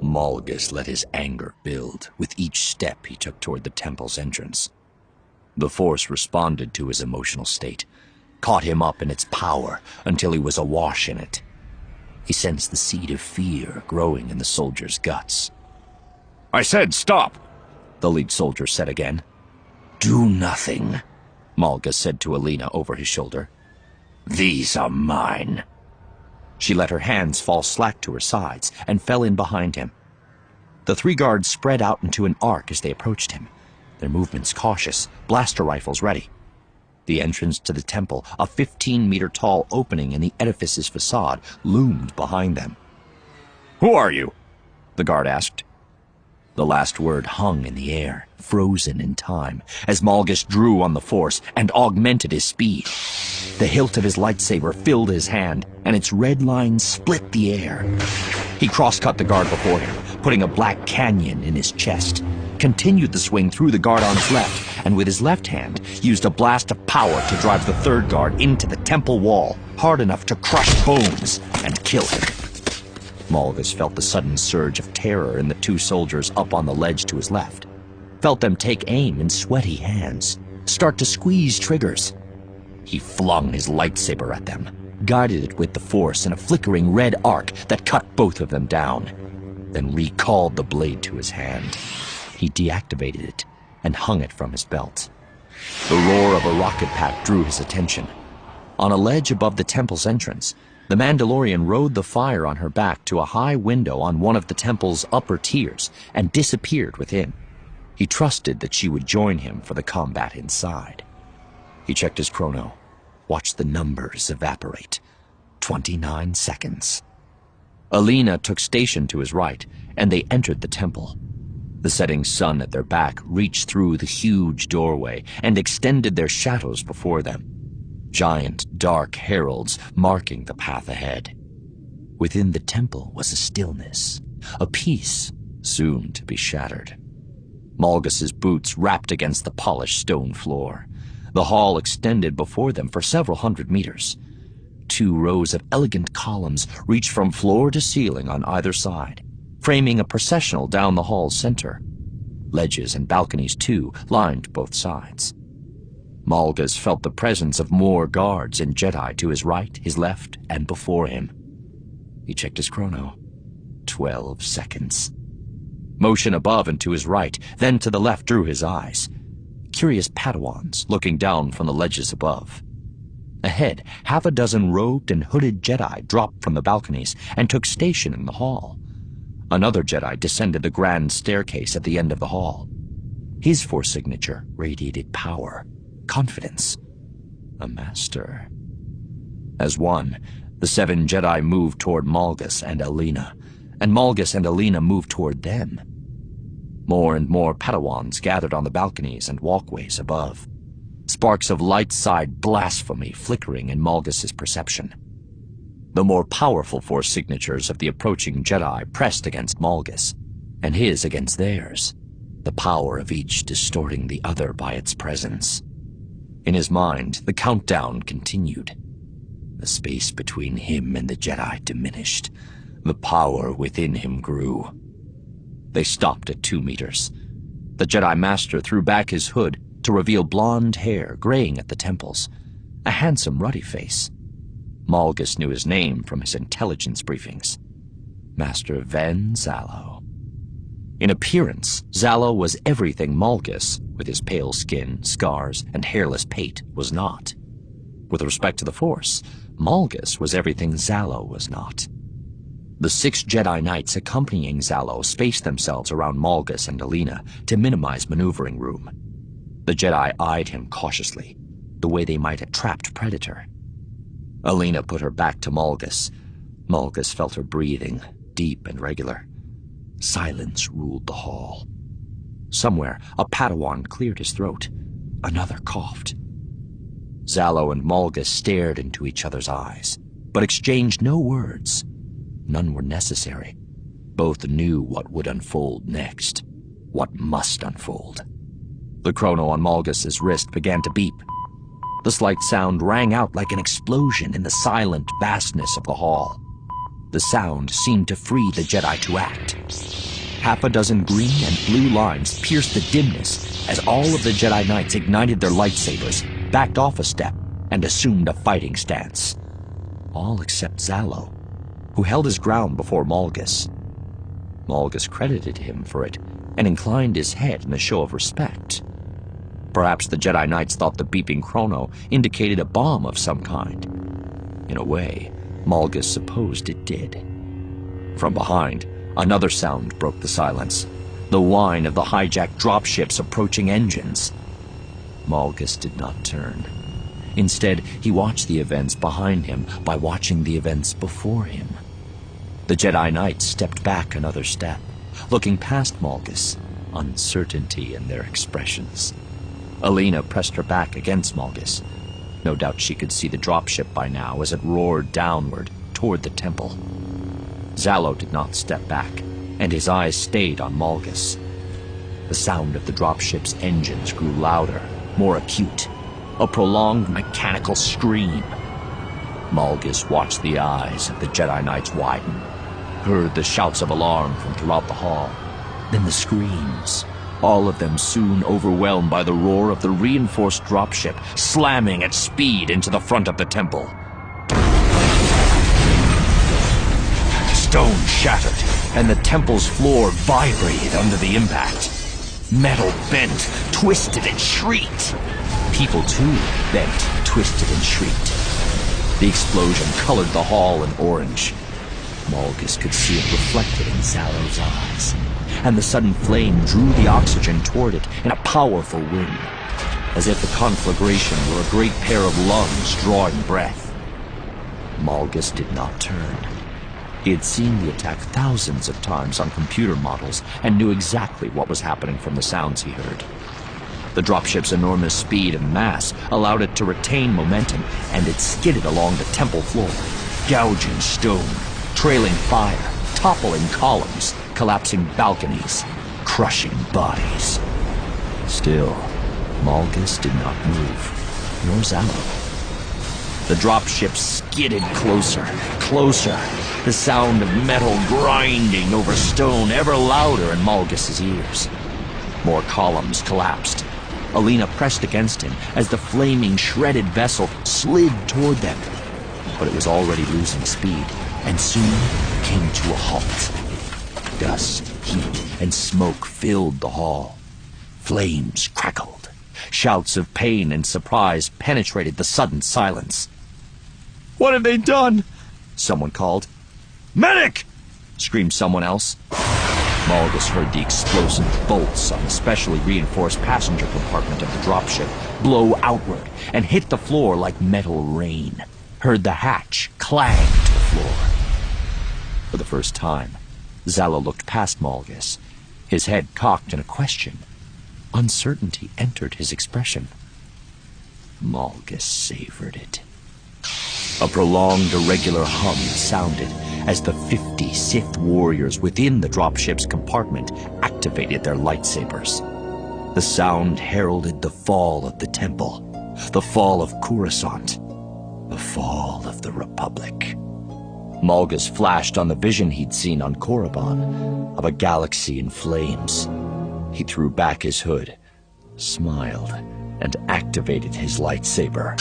Malgus let his anger build with each step he took toward the temple's entrance. The Force responded to his emotional state, caught him up in its power until he was awash in it. He sensed the seed of fear growing in the soldier's guts. "I said stop!" the lead soldier said again. "Do nothing," Malgus said to Alina over his shoulder. "These are mine." She let her hands fall slack to her sides and fell in behind him. The three guards spread out into an arc as they approached him, their movements cautious, blaster rifles ready. The entrance to the temple, a 15-meter-tall opening in the edifice's facade, loomed behind them. "Who are you?" the guard asked. The last word hung in the air, frozen in time, as Malgus drew on the Force and augmented his speed. The hilt of his lightsaber filled his hand, and its red line split the air. He cross-cut the guard before him, putting a black canyon in his chest, continued the swing through the guard on his left, and with his left hand, used a blast of power to drive the third guard into the temple wall, hard enough to crush bones and kill him. Malgus felt the sudden surge of terror in the two soldiers up on the ledge to his left, felt them take aim in sweaty hands, start to squeeze triggers. He flung his lightsaber at them, guided it with the Force in a flickering red arc that cut both of them down, then recalled the blade to his hand. He deactivated it and hung it from his belt. The roar of a rocket pack drew his attention. On a ledge above the temple's entrance, the Mandalorian rode the fire on her back to a high window on one of the temple's upper tiers and disappeared within. He trusted that she would join him for the combat inside. He checked his chrono, watched the numbers evaporate. 29 seconds. Alina took station to his right, and they entered the temple. The setting sun at their back reached through the huge doorway and extended their shadows before them. Giant, dark heralds marking the path ahead. Within the temple was a stillness, a peace soon to be shattered. Malgus's boots rapped against the polished stone floor. The hall extended before them for several hundred meters. 2 rows of elegant columns reached from floor to ceiling on either side, framing a processional down the hall's center. Ledges and balconies, too, lined both sides. Malgus felt the presence of more guards and Jedi to his right, his left, and before him. He checked his chrono. 12 seconds. Motion above and to his right, then to the left drew his eyes. Curious Padawans looking down from the ledges above. Ahead, half a dozen robed and hooded Jedi dropped from the balconies and took station in the hall. Another Jedi descended the grand staircase at the end of the hall. His Force signature radiated power, confidence, a master. As one, the 7 Jedi moved toward Malgus and Alina, and Malgus and Alina moved toward them. More and more Padawans gathered on the balconies and walkways above, sparks of light-side blasphemy flickering in Malgus's perception. The more powerful Force signatures of the approaching Jedi pressed against Malgus, and his against theirs, the power of each distorting the other by its presence. In his mind, the countdown continued. The space between him and the Jedi diminished. The power within him grew. They stopped at 2 meters. The Jedi Master threw back his hood to reveal blonde hair graying at the temples, a handsome, ruddy face. Malgus knew his name from his intelligence briefings. Master Ven Zallo. In appearance, Zallo was everything Malgus, with his pale skin, scars, and hairless pate, was not. With respect to the Force, Malgus was everything Zallo was not. The 6 Jedi Knights accompanying Zallo spaced themselves around Malgus and Alina to minimize maneuvering room. The Jedi eyed him cautiously, the way they might a trapped predator. Alina put her back to Malgus. Malgus felt her breathing, deep and regular. Silence ruled the hall. Somewhere, a Padawan cleared his throat. Another coughed. Zallo and Malgus stared into each other's eyes, but exchanged no words. None were necessary. Both knew what would unfold next, what must unfold. The chrono on Malgus's wrist began to beep. The slight sound rang out like an explosion in the silent vastness of the hall. The sound seemed to free the Jedi to act. Half a dozen green and blue lines pierced the dimness as all of the Jedi Knights ignited their lightsabers, backed off a step, and assumed a fighting stance. All except Zalo, who held his ground before Malgus. Malgus credited him for it and inclined his head in a show of respect. Perhaps the Jedi Knights thought the beeping chrono indicated a bomb of some kind. In a way, Malgus supposed it did. From behind, another sound broke the silence, the whine of the hijacked dropship's approaching engines. Malgus did not turn. Instead, he watched the events behind him by watching the events before him. The Jedi Knights stepped back another step, looking past Malgus, uncertainty in their expressions. Alina pressed her back against Malgus. No doubt she could see the dropship by now as it roared downward toward the temple. Zalo did not step back, and his eyes stayed on Malgus. The sound of the dropship's engines grew louder, more acute, a prolonged mechanical scream. Malgus watched the eyes of the Jedi Knights widen, heard the shouts of alarm from throughout the hall, then the screams, all of them soon overwhelmed by the roar of the reinforced dropship slamming at speed into the front of the temple. Stone shattered, and the temple's floor vibrated under the impact. Metal bent, twisted, and shrieked. People, too, bent, twisted, and shrieked. The explosion colored the hall in orange. Malgus could see it reflected in Zalo's eyes, and the sudden flame drew the oxygen toward it in a powerful wind, as if the conflagration were a great pair of lungs drawing breath. Malgus did not turn. He had seen the attack thousands of times on computer models and knew exactly what was happening from the sounds he heard. The dropship's enormous speed and mass allowed it to retain momentum, and it skidded along the temple floor, gouging stone, trailing fire, toppling columns, collapsing balconies, crushing bodies. Still, Malgus did not move, nor Zalo. The dropship skidded closer, closer, the sound of metal grinding over stone ever louder in Malgus's ears. More columns collapsed. Alina pressed against him as the flaming, shredded vessel slid toward them. But it was already losing speed, and soon came to a halt. Dust, heat, and smoke filled the hall. Flames crackled. Shouts of pain and surprise penetrated the sudden silence. "What have they done?" someone called. "Medic!" screamed someone else. Malgus heard the explosive bolts on the specially reinforced passenger compartment of the dropship blow outward and hit the floor like metal rain. Heard the hatch clang to the floor. For the first time, Zalo looked past Malgus, his head cocked in a question. Uncertainty entered his expression. Malgus savored it. A prolonged, irregular hum sounded as the 50 Sith warriors within the dropship's compartment activated their lightsabers. The sound heralded the fall of the temple, the fall of Coruscant, the fall of the Republic. Malgus flashed on the vision he'd seen on Korriban of a galaxy in flames. He threw back his hood, smiled, and activated his lightsaber.